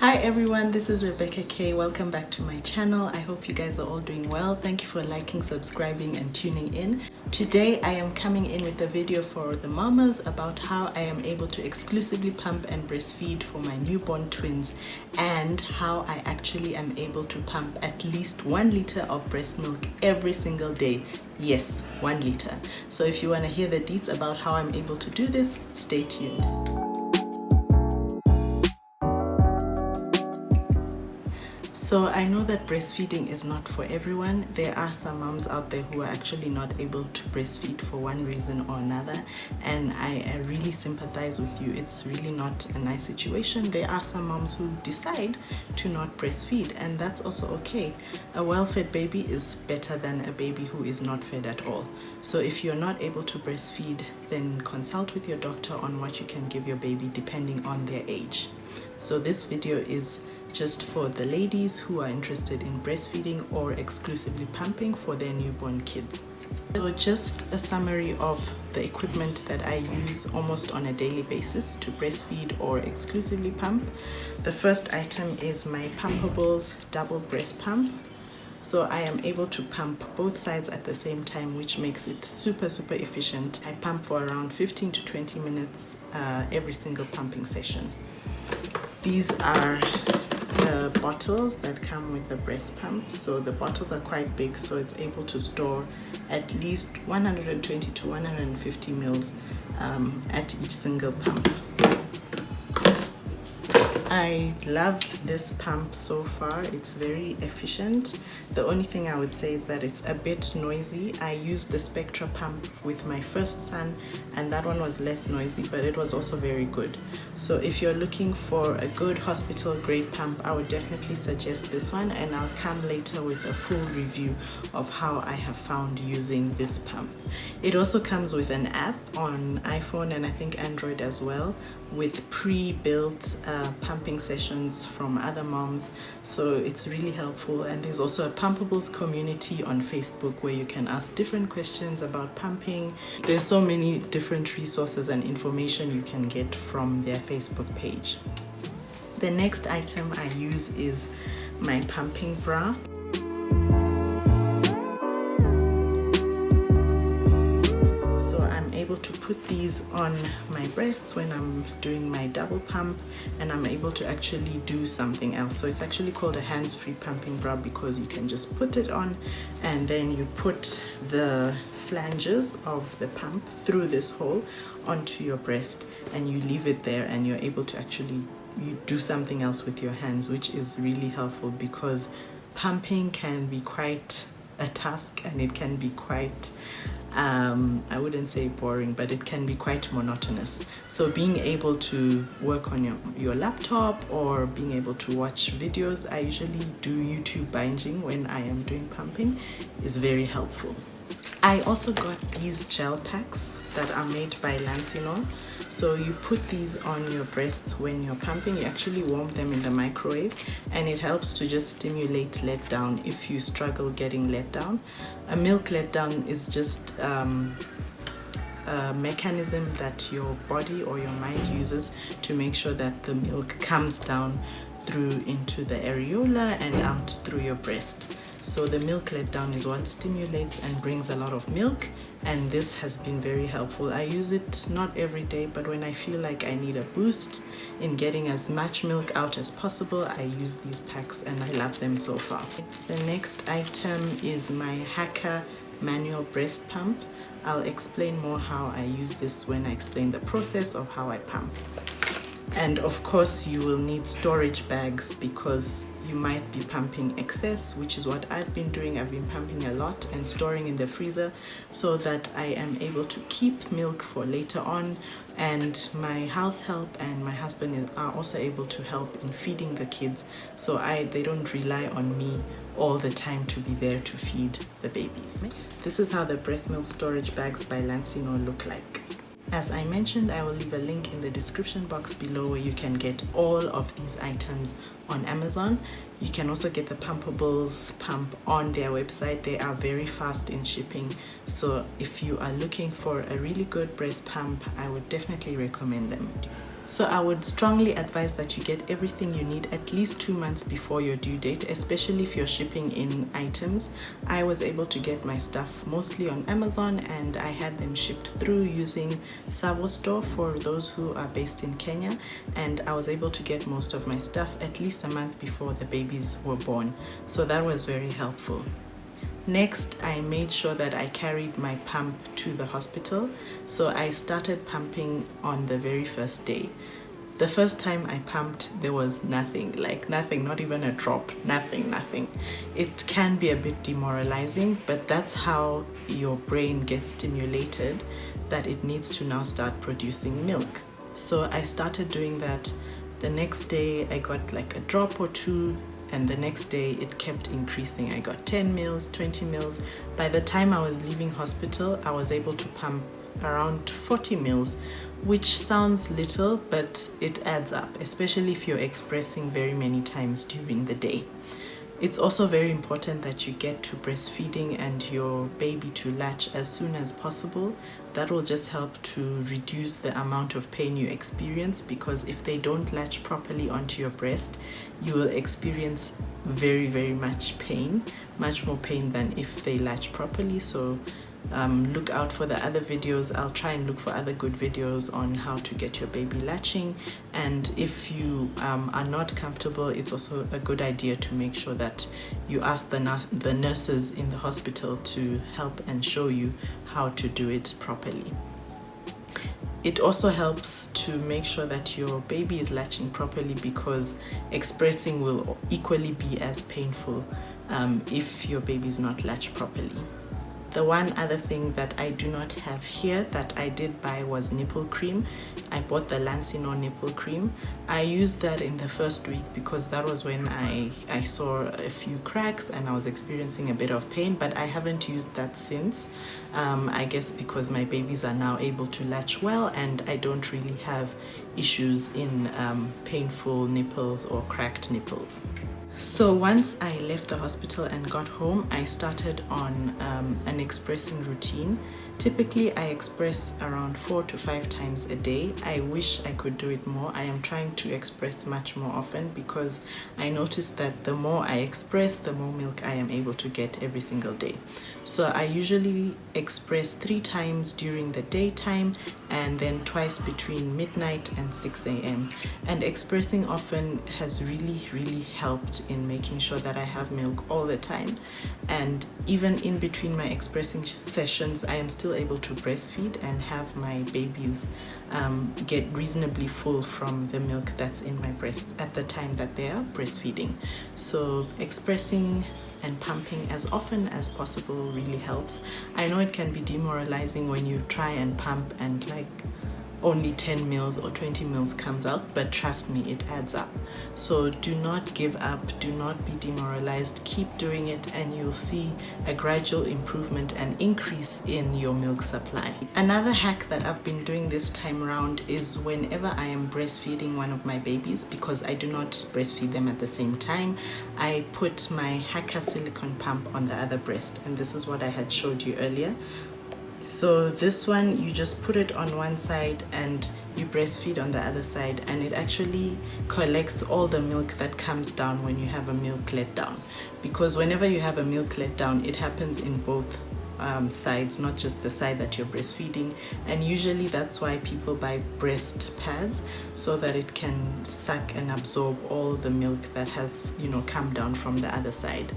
Hi everyone, this is Rebecca K. Welcome back to my channel. I hope you guys are all doing well. Thank you for liking, subscribing and tuning in. Today I am coming in with a video for the mamas about how I am able to exclusively pump and breastfeed for my newborn twins and how I actually am able to pump at least 1 liter of breast milk every single day. Yes, 1 liter. So if you want to hear the deets about how I'm able to do this, stay tuned. So I know that breastfeeding is not for everyone. There are some moms out there who are actually not able to breastfeed for one reason or another, and I really sympathize with you. It's really not a nice situation. There are some moms who decide to not breastfeed, and that's also okay. A well-fed baby is better than a baby who is not fed at all. So if you're not able to breastfeed, then consult with your doctor on what you can give your baby depending on their age. So this video is just for the ladies who are interested in breastfeeding or exclusively pumping for their newborn kids. So just a summary of the equipment that I use almost on a daily basis to breastfeed or exclusively pump. The first item is my Pumpables double breast pump. So I am able to pump both sides at the same time, which makes it super efficient. I pump for around 15 to 20 minutes every single pumping session. These are the bottles that come with the breast pump. So the bottles are quite big, so it's able to store at least 120 to 150 mils at each single pump. I love this pump so far. It's very efficient. The only thing I would say is that it's a bit noisy. I used the Spectra pump with my first son and that one was less noisy, but it was also very good. So if you're looking for a good hospital grade pump, I would definitely suggest this one, and I'll come later with a full review of how I have found using this pump. It also comes with an app on iPhone and I think Android as well, with pre-built pumping sessions from other moms, so it's really helpful. And there's also a Pumpables community on Facebook where you can ask different questions about pumping. There's so many different resources and information you can get from their Facebook page. The next item I use is my pumping bra. Able to put these on my breasts when I'm doing my double pump, and I'm able to actually do something else. So it's actually called a hands-free pumping bra because you can just put it on and then you put the flanges of the pump through this hole onto your breast and you leave it there, and you're able to actually do something else with your hands, which is really helpful because pumping can be quite a task and it can be quite I wouldn't say boring, but it can be quite monotonous. So being able to work on your laptop or being able to watch videos, I usually do YouTube binging when I am doing pumping, is very helpful. I also got these gel packs that are made by Lancinol. So you put these on your breasts when you're pumping. You actually warm them in the microwave and it helps to just stimulate letdown if you struggle getting letdown. A milk letdown is just a mechanism that your body or your mind uses to make sure that the milk comes down through into the areola and out through your breast. So the milk letdown is what stimulates and brings a lot of milk, and this has been very helpful. I use it not every day, but when I feel like I need a boost in getting as much milk out as possible, I use these packs and I love them so far. The next item is my Hacker manual breast pump. I'll explain more how I use this when I explain the process of how I pump. And of course you will need storage bags because you might be pumping excess, which is what I've been doing. I've been pumping a lot and storing in the freezer so that I am able to keep milk for later on. And my house help and my husband are also able to help in feeding the kids, so they don't rely on me all the time to be there to feed the babies. This is how the breast milk storage bags by Lancinol look like. As I mentioned, I will leave a link in the description box below where you can get all of these items on Amazon. You can also get the Pumpables pump on their website. They are very fast in shipping. So if you are looking for a really good breast pump, I would definitely recommend them. So I would strongly advise that you get everything you need at least 2 months before your due date, especially if you're shipping in items. I was able to get my stuff mostly on Amazon, and I had them shipped through using Savo Store for those who are based in Kenya, and I was able to get most of my stuff at least a month before the babies were born. So that was very helpful. Next, I made sure that I carried my pump to the hospital. So I started pumping on the very first day. The first time I pumped, there was nothing, like nothing, not even a drop, nothing. It can be a bit demoralizing, but that's how your brain gets stimulated that it needs to now start producing milk. So I started doing that. The next day I got like a drop or two, and the next day it kept increasing. I got 10 mils, 20 mils. By the time I was leaving hospital, I was able to pump around 40 mils, which sounds little, but it adds up, especially if you're expressing very many times during the day. It's also very important that you get to breastfeeding and your baby to latch as soon as possible. That will just help to reduce the amount of pain you experience, because if they don't latch properly onto your breast, you will experience very much pain, much more pain than if they latch properly. So look out for the other videos. I'll try and look for other good videos on how to get your baby latching. And if you are not comfortable, it's also a good idea to make sure that you ask the nurses in the hospital to help and show you how to do it properly. It also helps to make sure that your baby is latching properly, because expressing will equally be as painful if your baby is not latched properly. The one other thing that I do not have here that I did buy was nipple cream. I bought the Lancino nipple cream. I used that in the first week because that was when I saw a few cracks and I was experiencing a bit of pain, but I haven't used that since. I guess because my babies are now able to latch well and I don't really have issues in painful nipples or cracked nipples. So once I left the hospital and got home, I started on an expressing routine. Typically, I express around 4 to 5 times a day. I wish I could do it more. I am trying to express much more often because I noticed that the more I express, the more milk I am able to get every single day. So I usually express 3 times during the daytime and then twice between midnight and 6 a.m. And expressing often has really helped in making sure that I have milk all the time. And even in between my expressing sessions, I am still able to breastfeed and have my babies get reasonably full from the milk that's in my breast at the time that they are breastfeeding. So expressing and pumping as often as possible really helps. I know it can be demoralizing when you try and pump and like only 10 mils or 20 mils comes out, but trust me, it adds up. So do not give up, do not be demoralized, keep doing it and you'll see a gradual improvement and increase in your milk supply. Another hack that I've been doing this time around is whenever I am breastfeeding one of my babies, because I do not breastfeed them at the same time, I put my Haka silicone pump on the other breast, and this is what I had showed you earlier. So this one, you just put it on one side and you breastfeed on the other side, and it actually collects all the milk that comes down when you have a milk letdown. Because whenever you have a milk letdown, it happens in both sides, not just the side that you're breastfeeding. And usually that's why people buy breast pads, so that it can suck and absorb all the milk that has, come down from the other side.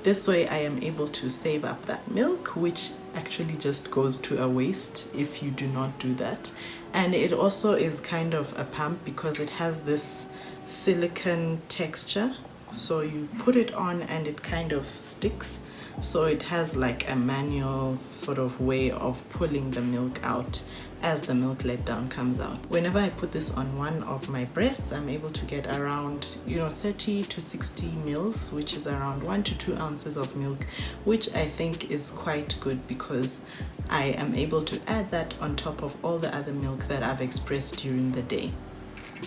This way I am able to save up that milk, which actually just goes to a waste if you do not do that. And it also is kind of a pump because it has this silicone texture. So you put it on and it kind of sticks. So it has like a manual sort of way of pulling the milk out as the milk letdown comes out. Whenever I put this on one of my breasts, I'm able to get around 30 to 60 mils, which is around 1 to 2 ounces of milk, which I think is quite good because I am able to add that on top of all the other milk that I've expressed during the day.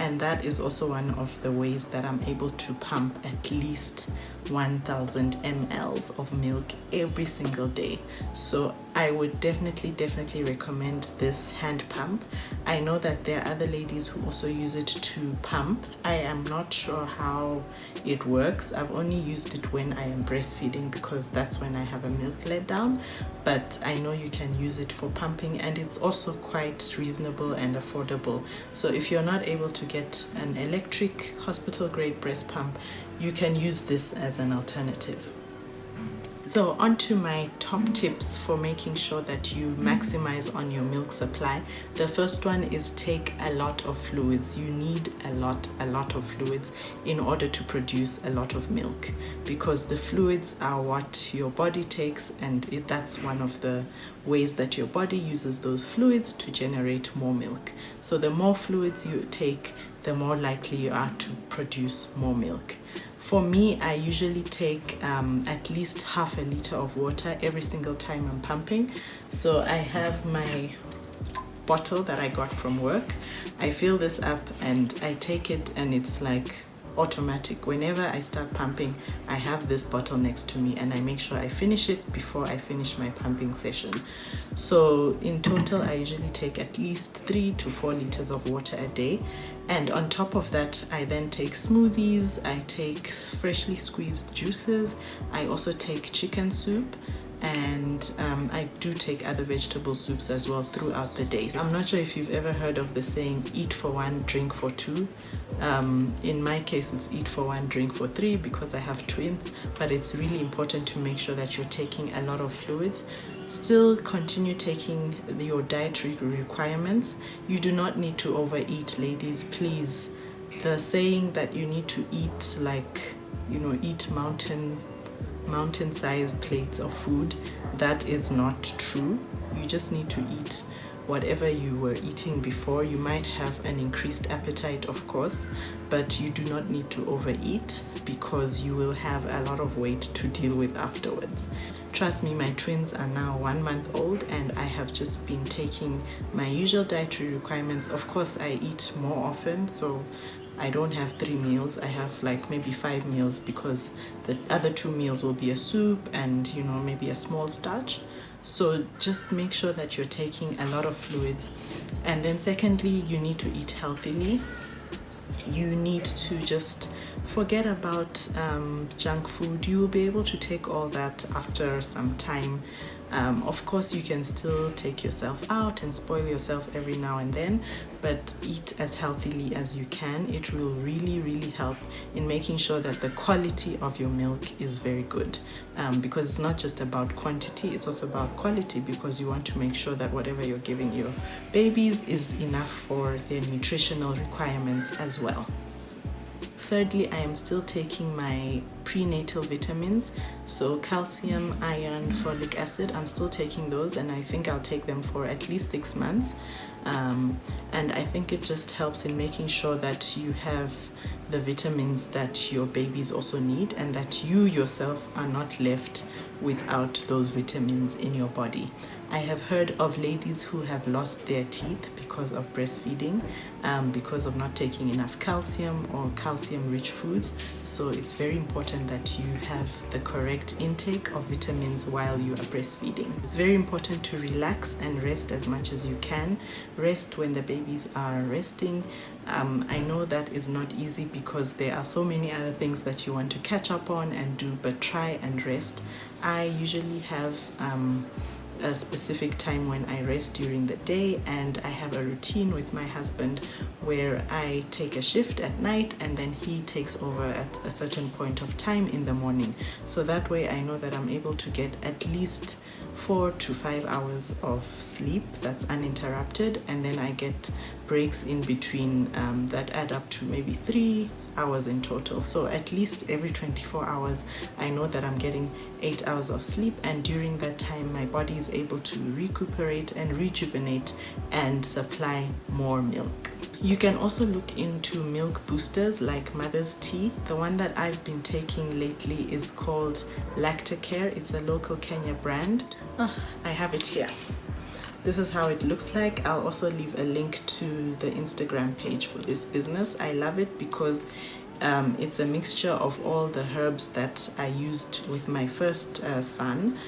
And that is also one of the ways that I'm able to pump at least 1000 mLs of milk every single day. So I would definitely recommend this hand pump. I know that there are other ladies who also use it to pump. I am not sure how it works. I've only used it when I am breastfeeding because that's when I have a milk letdown, but I know you can use it for pumping, and it's also quite reasonable and affordable. So if you're not able to get an electric hospital grade breast pump, you can use this as an alternative. So on to my top tips for making sure that you maximize on your milk supply. The first one is take a lot of fluids. You need a lot of fluids in order to produce a lot of milk, because the fluids are what your body takes, and that's one of the ways that your body uses those fluids to generate more milk. So the more fluids you take, the more likely you are to produce more milk. For me, I usually take at least half a liter of water every single time I'm pumping. So I have my bottle that I got from work. I fill this up and I take it, and it's like automatic. Whenever I start pumping, I have this bottle next to me and I make sure I finish it before I finish my pumping session. So in total, I usually take at least 3 to 4 liters of water a day. And on top of that, I then take smoothies, I take freshly squeezed juices, I also take chicken soup, and I do take other vegetable soups as well throughout the day. I'm not sure if you've ever heard of the saying, eat for one, drink for two. In my case, it's eat for one, drink for three, because I have twins, but it's really important to make sure that you're taking a lot of fluids. Still continue taking your dietary requirements. You do not need to overeat, ladies, please. The saying that you need to eat like, eat mountain-sized plates of food, that is not true. You just need to eat whatever you were eating before. You might have an increased appetite, of course, but you do not need to overeat, because you will have a lot of weight to deal with afterwards. Trust me, my twins are now 1 month old, and I have just been taking my usual dietary requirements. Of course, I eat more often, so I don't have 3 meals. I have like maybe 5 meals, because the other 2 meals will be a soup and maybe a small starch. So just make sure that you're taking a lot of fluids. And then secondly, you need to eat healthily. You need to just forget about junk food. You will be able to take all that after some time. Of course, you can still take yourself out and spoil yourself every now and then, but eat as healthily as you can. It will really help in making sure that the quality of your milk is very good, because it's not just about quantity, it's also about quality, because you want to make sure that whatever you're giving your babies is enough for their nutritional requirements as well. Thirdly, I am still taking my prenatal vitamins, so calcium, iron, folic acid. I'm still taking those, and I think I'll take them for at least 6 months. And I think it just helps in making sure that you have the vitamins that your babies also need, and that you yourself are not left without those vitamins in your body. I have heard of ladies who have lost their teeth because of breastfeeding, because of not taking enough calcium or calcium-rich foods. So it's very important that you have the correct intake of vitamins while you are breastfeeding. It's very important to relax and rest as much as you can. Rest when the babies are resting. I know that is not easy, because there are so many other things that you want to catch up on and do, but try and rest. I usually have a specific time when I rest during the day, and I have a routine with my husband where I take a shift at night and then he takes over at a certain point of time in the morning. So that way I know that I'm able to get at least 4 to 5 hours of sleep that's uninterrupted, and then I get breaks in between that add up to maybe 3 hours in total. So at least every 24 hours I know that I'm getting 8 hours of sleep, and during that time my body is able to recuperate and rejuvenate and supply more milk. You can also look into milk boosters like Mother's Tea. The one that I've been taking lately is called Lactacare. It's a local Kenya brand. I have it here. This is how it looks like. I'll also leave a link to the Instagram page for this business. I love it because it's a mixture of all the herbs that I used with my first son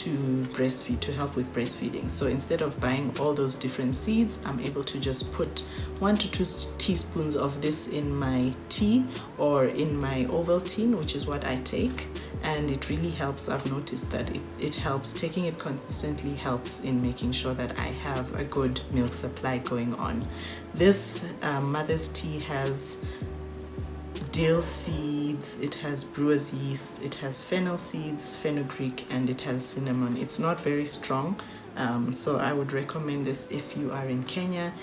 to breastfeed, to help with breastfeeding. So instead of buying all those different seeds, I'm able to just put 1 to 2 teaspoons of this in my tea or in my Ovaltine, which is what I take, and it really helps. I've noticed that it helps. Taking it consistently helps in making sure that I have a good milk supply going on. This mother's tea has dill seeds, it has brewer's yeast, it has fennel seeds, fenugreek, and it has cinnamon. It's not very strong, so I would recommend this if you are in Kenya.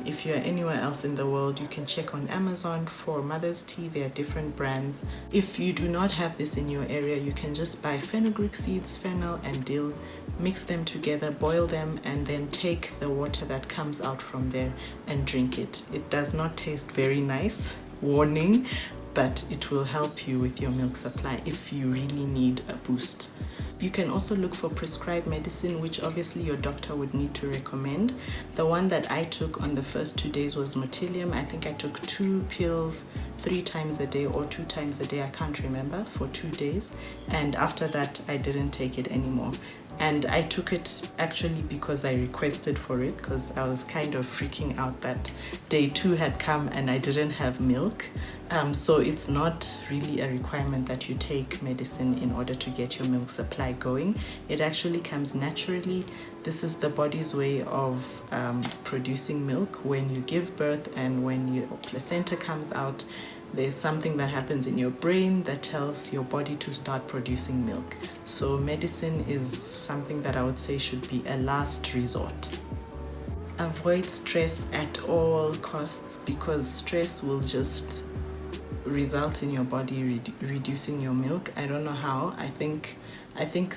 If you're anywhere else in the world, you can check on Amazon for mother's tea. There are different brands. If you do not have this in your area, you can just buy fenugreek seeds, fennel, and dill, mix them together, boil them, and then take the water that comes out from there and drink it. It does not taste very nice, warning, but it will help you with your milk supply if you really need a boost. You can also look for prescribed medicine, which obviously your doctor would need to recommend. The one that I took on the first 2 days was Motilium. I think I took 2 pills 3 times a day or 2 times a day, I can't remember, for 2 days, and after that I didn't take it anymore. And I took it actually because I requested for it, because I was kind of freaking out that day 2 had come and I didn't have milk. So it's not really a requirement that you take medicine in order to get your milk supply going. It actually comes naturally. This is the body's way of producing milk. When you give birth and when your placenta comes out, there's something that happens in your brain that tells your body to start producing milk. So medicine is something that I would say should be a last resort. Avoid stress at all costs, because stress will just result in your body reducing your milk. I don't know how. I think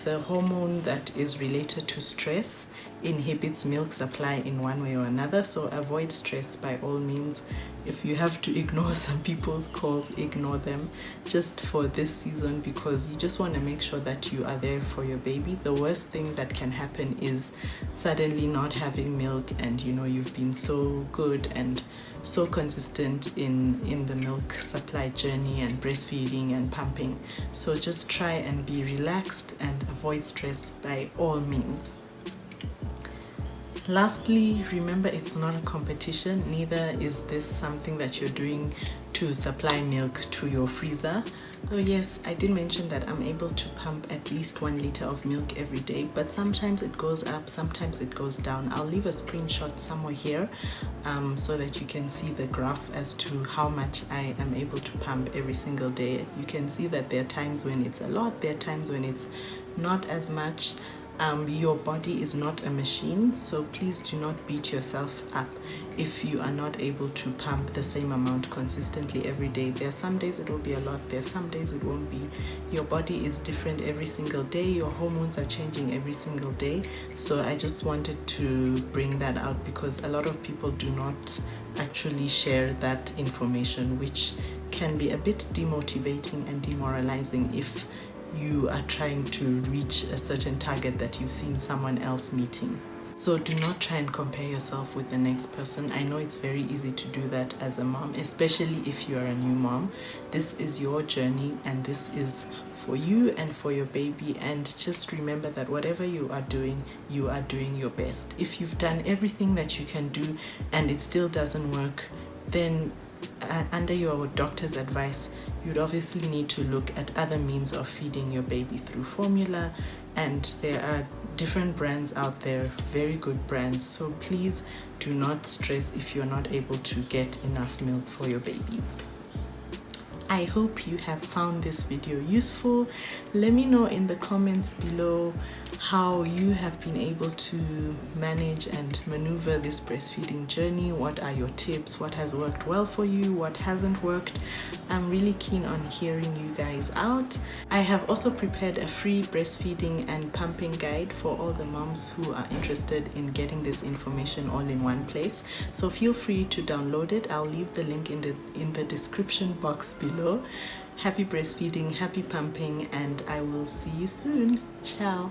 the hormone that is related to stress inhibits milk supply in one way or another. So avoid stress by all means. If you have to ignore some people's calls, ignore them just for this season, because you just want to make sure that you are there for your baby. The worst thing that can happen is suddenly not having milk, and you know you've been so good and so consistent in the milk supply journey and breastfeeding and pumping. So just try and be relaxed and avoid stress by all means. Lastly, remember, it's not a competition. Neither is this something that you're doing to supply milk to your freezer. So yes, I did mention that I'm able to pump at least 1 liter of milk every day, but sometimes it goes up, sometimes it goes down. I'll leave a screenshot somewhere here so that you can see the graph as to how much I am able to pump every single day. You can see that there are times when it's a lot, there are times when it's not as much. Your body is not a machine, so please do not beat yourself up if you are not able to pump the same amount consistently every day. There are some days it will be a lot, there are some days it won't be. Your body is different every single day, your hormones are changing every single day. So I just wanted to bring that out, because a lot of people do not actually share that information, which can be a bit demotivating and demoralizing if you are trying to reach a certain target that you've seen someone else meeting. So do not try and compare yourself with the next person. I know it's very easy to do that as a mom, especially if you are a new mom. This is your journey and this is for you and for your baby, and just remember that whatever you are doing your best. If you've done everything that you can do and it still doesn't work, then under your doctor's advice, you'd obviously need to look at other means of feeding your baby through formula, and there are different brands out there, very good brands. So please do not stress if you're not able to get enough milk for your babies. I hope you have found this video useful. Let me know in the comments below how you have been able to manage and maneuver this breastfeeding journey. What are your tips? What has worked well for you? What hasn't worked? I'm really keen on hearing you guys out. I have also prepared a free breastfeeding and pumping guide for all the moms who are interested in getting this information all in one place. So feel free to download it. I'll leave the link in the description box below. Happy breastfeeding, happy pumping, and I will see you soon. Ciao.